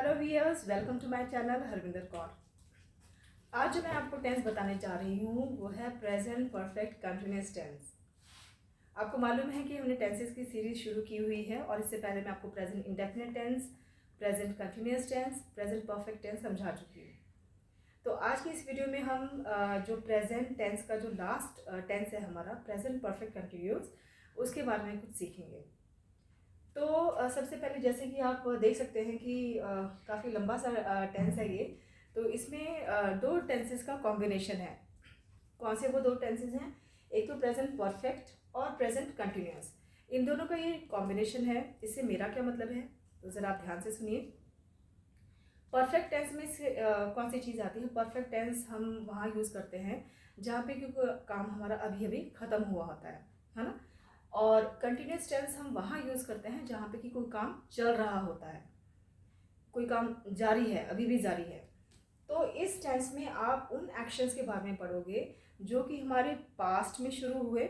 Hello viewers, welcome to my channel Harvinder Kaur. आज जो मैं आपको टेंस बताने जा रही हूँ वो है प्रेजेंट परफेक्ट कंटिन्यूअस टेंस। आपको मालूम है कि हमने टेंसेस की सीरीज शुरू की हुई है और इससे पहले मैं आपको present indefinite tense, present continuous tense, present perfect tense समझा चुकी हूँ। तो आज की इस वीडियो में हम जो प्रेजेंट टेंस का जो लास्ट टेंस है हमारा प्रेजेंट परफेक्ट कंटिन्यूअस, उसके बारे में कुछ सीखेंगे। तो सबसे पहले जैसे कि आप देख सकते हैं कि काफ़ी लंबा सा टेंस है ये। तो इसमें दो टेंसेस का कॉम्बिनेशन है। कौन से वो दो टेंसेस हैं? एक तो प्रेजेंट परफेक्ट और प्रेजेंट कंटिन्यूअस, इन दोनों का ये कॉम्बिनेशन है। इससे मेरा क्या मतलब है, तो ज़रा आप ध्यान से सुनिए। परफेक्ट टेंस में से कौन सी चीज़ आती है? परफेक्ट टेंस हम वहाँ यूज़ करते हैं जहाँ पे क्योंकि काम हमारा अभी अभी ख़त्म हुआ होता है ना। और कंटिन्यूस टेंस हम वहाँ यूज़ करते हैं जहाँ पे कि कोई काम चल रहा होता है, कोई काम जारी है, अभी भी जारी है। तो इस टेंस में आप उन एक्शंस के बारे में पढ़ोगे जो कि हमारे पास्ट में शुरू हुए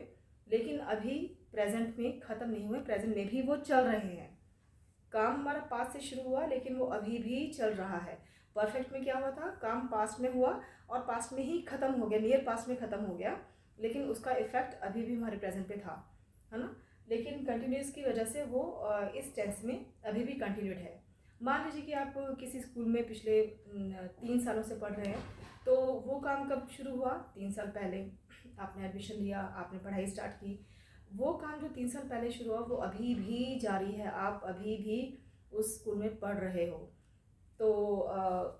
लेकिन अभी प्रेजेंट में ख़त्म नहीं हुए, प्रेजेंट में भी वो चल रहे हैं। काम हमारा पास्ट से शुरू हुआ लेकिन वो अभी भी चल रहा है। परफेक्ट में क्या हुआ था? काम पास्ट में हुआ और पास्ट में ही ख़त्म हो गया, नियर पास्ट में ख़त्म हो गया, लेकिन उसका इफेक्ट अभी भी हमारे प्रेजेंट पे था, है ना। लेकिन कंटिन्यूस की वजह से वो इस टेंस में अभी भी कंटिन्यूड है। मान लीजिए कि आप किसी स्कूल में पिछले 3 सालों से पढ़ रहे हैं, तो वो काम कब शुरू हुआ? 3 साल पहले आपने एडमिशन लिया, आपने पढ़ाई स्टार्ट की। वो काम जो 3 साल पहले शुरू हुआ वो अभी भी जारी है, आप अभी भी उस स्कूल में पढ़ रहे हो। तो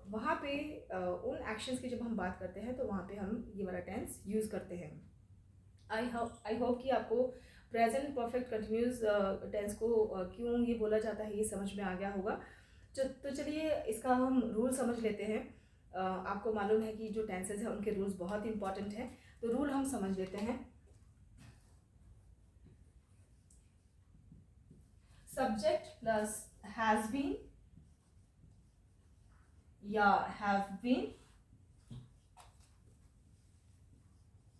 वहाँ पे उन एक्शंस की जब हम बात करते हैं तो वहाँ पे हम ये वाला टेंस यूज़ करते हैं। आई होप कि आपको प्रेजेंट परफेक्ट कंटिन्यूस टेंस को क्यों ये बोला जाता है ये समझ में आ गया होगा। तो चलिए इसका हम रूल समझ लेते हैं। आपको मालूम है कि जो टेंसेस हैं उनके रूल्स बहुत इंपॉर्टेंट हैं, तो रूल हम समझ लेते हैं। सब्जेक्ट प्लस हैज बीन या हैव बीन,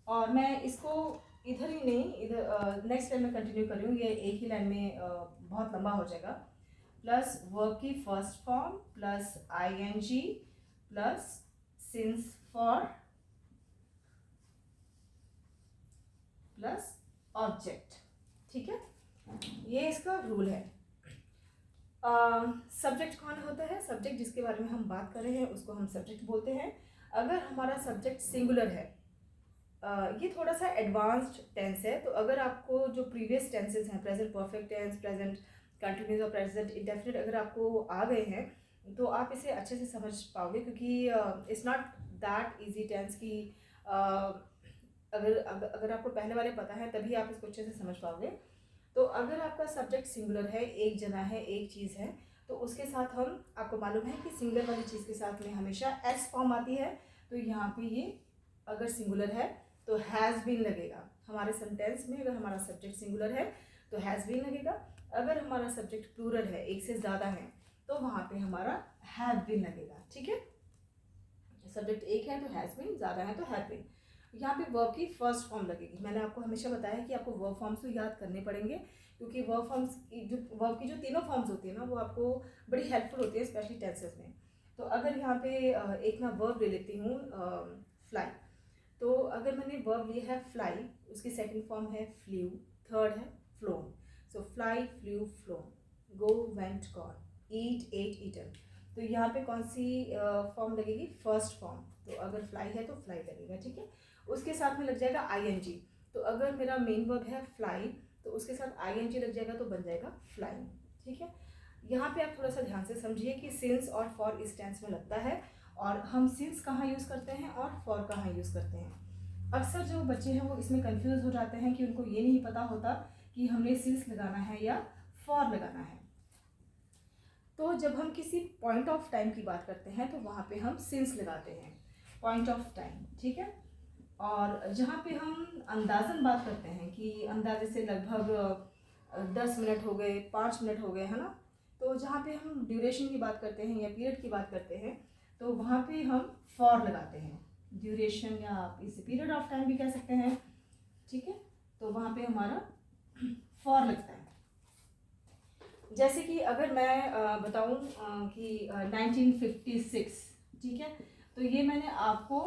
और मैं इसको इधर ही नहीं, इधर नेक्स्ट लाइन में कंटिन्यू कर रही हूँ, ये एक ही लाइन में बहुत लंबा हो जाएगा। प्लस वर्ब की first form plus ING plus since for plus object. ठीक है, ये इसका रूल है। सब्जेक्ट कौन होता है? सब्जेक्ट जिसके बारे में हम बात कर रहे हैं उसको हम सब्जेक्ट बोलते हैं। अगर हमारा सब्जेक्ट सिंगुलर है, ये थोड़ा सा एडवांस्ड टेंस है, तो अगर आपको जो प्रीवियस टेंसेस हैं present perfect tense, present continuous और प्रेजेंट इंडेफिनिट अगर आपको आ गए हैं तो आप इसे अच्छे से समझ पाओगे, क्योंकि it's not that easy tense कि अगर आपको पहले वाले पता है तभी आप इसको अच्छे से समझ पाओगे। तो अगर आपका सब्जेक्ट सिंगुलर है, एक जना है, एक चीज़ है, तो उसके साथ हम, आपको मालूम है कि सिंगुलर वाली चीज़ के साथ में हमेशा एस फॉर्म आती है। तो यहाँ पे ये अगर सिंगुलर है तो हैज़ बीन लगेगा हमारे सेंटेंस में। अगर हमारा सब्जेक्ट सिंगुलर है तो हैज़ बीन लगेगा। अगर हमारा सब्जेक्ट प्लूरल है, एक से ज़्यादा है, तो वहाँ पे हमारा हैव बीन लगेगा। ठीक है, सब्जेक्ट एक है तो हैज़ बीन, ज़्यादा है तो हैव बीन। यहाँ पे वर्ब की फर्स्ट फॉर्म लगेगी। मैंने आपको हमेशा बताया है कि आपको वर्ब फॉर्म्स तो याद करने पड़ेंगे, क्योंकि वर्ब फॉर्म्स की जो वर्ब की जो तीनों फॉर्म्स होती है ना वो आपको बड़ी हेल्पफुल होती है, स्पेशली टेंसेस में। तो अगर यहाँ पे एक मैं वर्ब ले लेती हूँ फ्लाई, तो अगर मैंने वर्ब लिया है फ्लाई, उसकी सेकंड फॉर्म है फ्ल्यू, थर्ड है फ्लोन। सो फ्लाई, फ्ल्यू, फ्लोन, गो, वेंट, गॉन, ईट, एट, ईटन। तो यहाँ पे कौन सी फॉर्म लगेगी? First form. तो अगर फ्लाई है तो फ्लाई लगेगा। ठीक है, उसके साथ में लग जाएगा आईएनजी। तो अगर मेरा मेन वर्ब है फ्लाई तो उसके साथ आईएनजी लग जाएगा तो बन जाएगा फ्लाइंग। ठीक है, यहाँ पे आप थोड़ा सा ध्यान से समझिए कि सिंस और फॉर इस टेंस में लगता है, और हम सिंस कहाँ यूज़ करते हैं और फॉर कहाँ यूज़ करते हैं। अक्सर जो बच्चे हैं वो इसमें कंफ्यूज हो जाते हैं कि उनको ये नहीं पता होता कि हमने सिंस लगाना है या फॉर लगाना है। तो जब हम किसी पॉइंट ऑफ टाइम की बात करते हैं तो वहाँ पे हम सिंस लगाते हैं, पॉइंट ऑफ टाइम। ठीक है, और जहाँ पे हम अंदाज़न बात करते हैं कि अंदाजे से लगभग 10 मिनट हो गए, 5 मिनट हो गए, है ना। तो जहाँ पे हम ड्यूरेशन की बात करते हैं या पीरियड की बात करते हैं तो वहाँ पे हम फॉर लगाते हैं, ड्यूरेशन या आप इसे पीरियड ऑफ टाइम भी कह सकते हैं। ठीक है, तो वहाँ पे हमारा फॉर लगता है। जैसे कि अगर मैं बताऊं कि 1956, ठीक है, तो ये मैंने आपको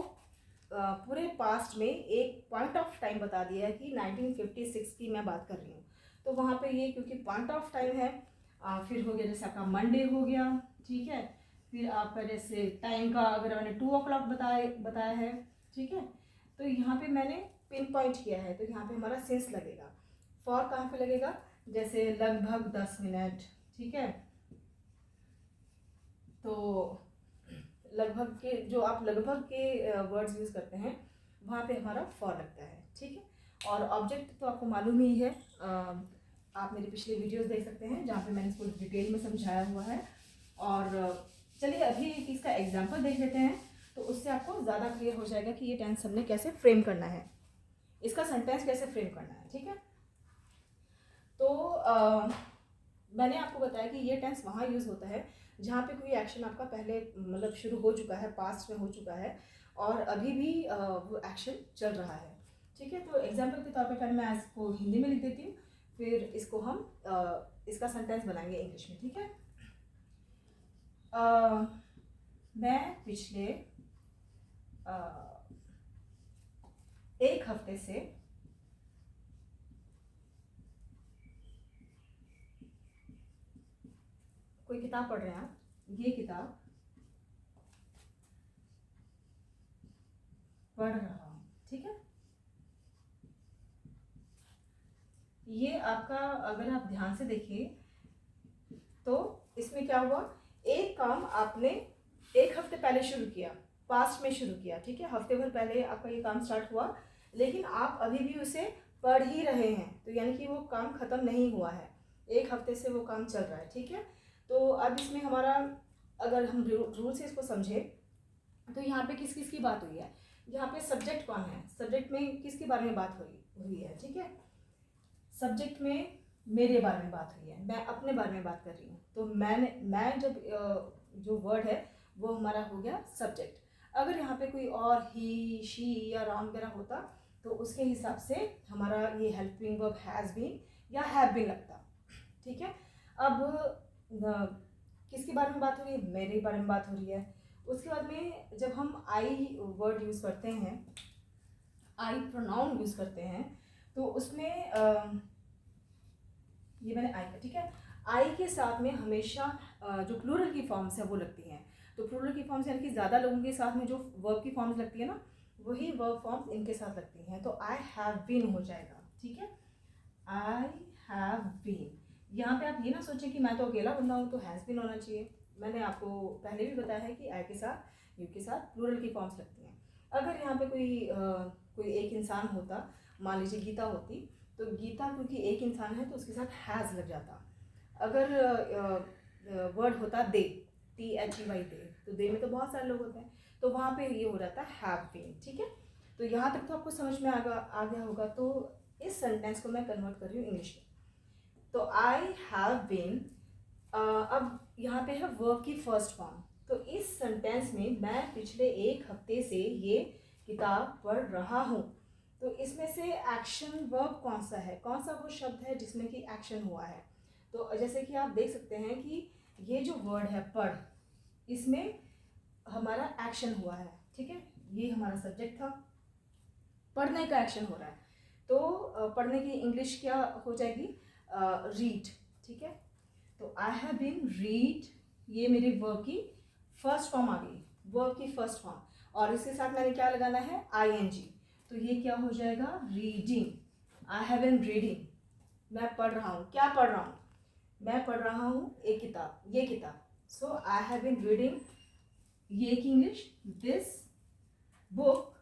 पूरे पास्ट में एक पॉइंट ऑफ टाइम बता दिया है कि 1956 की मैं बात कर रही हूँ। तो वहाँ पे ये क्योंकि पॉइंट ऑफ टाइम है, फिर हो गया जैसे आपका मंडे हो गया, ठीक है, फिर आपका जैसे टाइम का अगर मैंने 2 o'clock बताया है, ठीक है, तो यहाँ पे मैंने पिन पॉइंट किया है, तो यहाँ पे हमारा सिंस लगेगा। फॉर कहाँ पे लगेगा, जैसे लगभग 10 मिनट, ठीक है, तो लगभग के जो आप लगभग के वर्ड्स यूज़ करते हैं वहाँ पे हमारा फॉर लगता है, ठीक है। और ऑब्जेक्ट तो आपको मालूम ही है, आप मेरे पिछले वीडियोस देख सकते हैं जहाँ पे मैंने इसको डिटेल में समझाया हुआ है। और चलिए अभी इसका एग्जांपल देख लेते हैं, तो उससे आपको ज़्यादा क्लियर हो जाएगा कि ये टेंस हमने कैसे फ्रेम करना है, इसका सेंटेंस कैसे फ्रेम करना है, ठीक है। तो मैंने आपको बताया कि ये टेंस वहाँ यूज़ होता है जहाँ पे कोई एक्शन आपका पहले मतलब शुरू हो चुका है, पास्ट में हो चुका है और अभी भी वो एक्शन चल रहा है, ठीक है। तो एग्जाम्पल के तौर पे पहले मैं इसको हिंदी में लिख देती हूँ, फिर इसको हम इसका सेंटेंस बनाएंगे इंग्लिश में, ठीक है। मैं पिछले 1 हफ्ते से कोई किताब पढ़ रहे हैं आप, ये किताब पढ़ रहा हूँ, ठीक है। ये आपका अगर आप ध्यान से देखिए तो इसमें क्या हुआ, एक काम आपने 1 हफ्ते पहले शुरू किया, पास्ट में शुरू किया, ठीक है, हफ्ते भर पहले आपका ये काम स्टार्ट हुआ, लेकिन आप अभी भी उसे पढ़ ही रहे हैं, तो यानी कि वो काम ख़त्म नहीं हुआ है, 1 हफ्ते से वो काम चल रहा है, ठीक है। तो अब इसमें हमारा अगर हम रूल से इसको समझे तो यहाँ पे किस किस की बात हुई है, यहाँ पे सब्जेक्ट कौन है, सब्जेक्ट में किसके बारे में बात हुई है, ठीक है। सब्जेक्ट में मेरे बारे में बात हुई है, मैं अपने बारे में बात कर रही हूँ, तो मैं जब जो वर्ड है वो हमारा हो गया सब्जेक्ट। अगर यहाँ पे कोई और ही, शी या राम वगैरह होता तो उसके हिसाब से हमारा ये हेल्पिंग वर्ब हैज़ बीन या हैव बीन लगता, ठीक है। अब किसके बारे में बात हो रही है, मेरे बारे में बात हो रही है। उसके बाद में जब हम आई वर्ड यूज़ करते हैं, आई प्रोनाउन यूज़ करते हैं, तो उसमें ये मैंने आई का, ठीक है, आई के साथ में हमेशा जो प्लूरल की फॉर्म्स है वो लगती हैं। तो प्लूरल की फॉर्म्स यानी कि ज़्यादा लोगों के साथ में जो वर्ब की फॉर्म्स लगती है ना, वही वर्ब फॉर्म्स इनके साथ लगती हैं। तो आई हैव बीन हो जाएगा, ठीक है, आई हैव बीन। यहाँ पे आप ये ना सोचें कि मैं तो अकेला बंदा हूँ तो हैज़ बीन होना चाहिए। मैंने आपको पहले भी बताया है कि आई के साथ, यू के साथ प्लूरल की फॉर्म्स लगती हैं। अगर यहाँ पे कोई एक इंसान होता, मान लीजिए गीता होती, तो गीता क्योंकि एक इंसान है तो उसके साथ हैज़ लग जाता। अगर वर्ड होता दे, THEY दे, तो दे में तो बहुत सारे लोग होते हैं, तो वहाँ पे ये हो जाता है हैव बीन, ठीक है। तो यहाँ तक तो आपको समझ में आ गया होगा। तो इस सेंटेंस को मैं कन्वर्ट कर रही हूँ इंग्लिश में। तो आई हैव बीन, अब यहाँ पे है वर्ब की फर्स्ट फॉर्म, तो इस सेंटेंस में मैं पिछले 1 हफ्ते से ये किताब पढ़ रहा हूँ। तो इसमें से एक्शन वर्ब कौन सा है, कौन सा वो शब्द है जिसमें कि एक्शन हुआ है। तो जैसे कि आप देख सकते हैं कि ये जो वर्ड है पढ़, इसमें हमारा एक्शन हुआ है, ठीक है, ये हमारा सब्जेक्ट था, पढ़ने का एक्शन हो रहा है। तो पढ़ने की इंग्लिश क्या हो जाएगी, रीड, ठीक है। तो आई हैव बीन रीड, ये मेरे वर्ब की फर्स्ट फॉर्म आ गई, वर्ब की फर्स्ट फॉर्म, और इसके साथ मैंने क्या लगाना है, ING, तो ये क्या हो जाएगा, reading. I have been reading, मैं पढ़ रहा हूँ, क्या पढ़ रहा हूँ, मैं पढ़ रहा हूँ एक किताब, ये किताब। सो आई हैव बीन रीडिंग, ये की इंग्लिश, दिस बुक।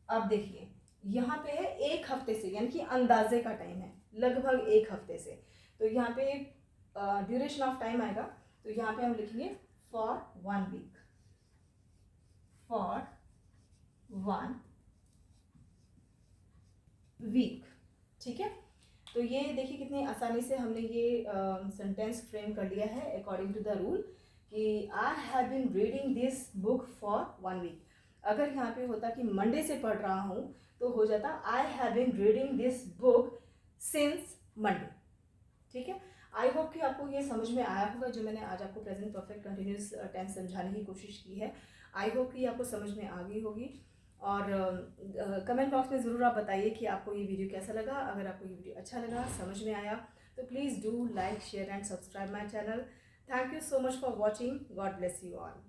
अब देखिए यहाँ पे है 1 हफ्ते से, यानी कि अंदाजे का टाइम है, लगभग 1 हफ्ते से। तो यहाँ पे ड्यूरेशन ऑफ टाइम आएगा, तो यहाँ पे हम लिखेंगे फॉर 1 वीक, फॉर 1 वीक, ठीक है। तो ये देखिए कितनी आसानी से हमने ये सेंटेंस फ्रेम कर लिया है अकॉर्डिंग टू द रूल कि I have been reading this book for 1 week. अगर यहाँ पे होता कि मंडे से पढ़ रहा हूँ तो हो जाता I have been reading this book since Monday, ठीक है। आई होप कि आपको ये समझ में आया होगा जो मैंने आज आपको प्रेजेंट परफेक्ट कंटिन्यूस टेंस समझाने की कोशिश की है। आई होप कि आपको समझ में आ गई होगी। और कमेंट बॉक्स में ज़रूर आप बताइए कि आपको ये वीडियो कैसा लगा। अगर आपको ये वीडियो अच्छा लगा, समझ में आया, तो please do like, share and subscribe my channel. Thank you so much for watching. God bless you all.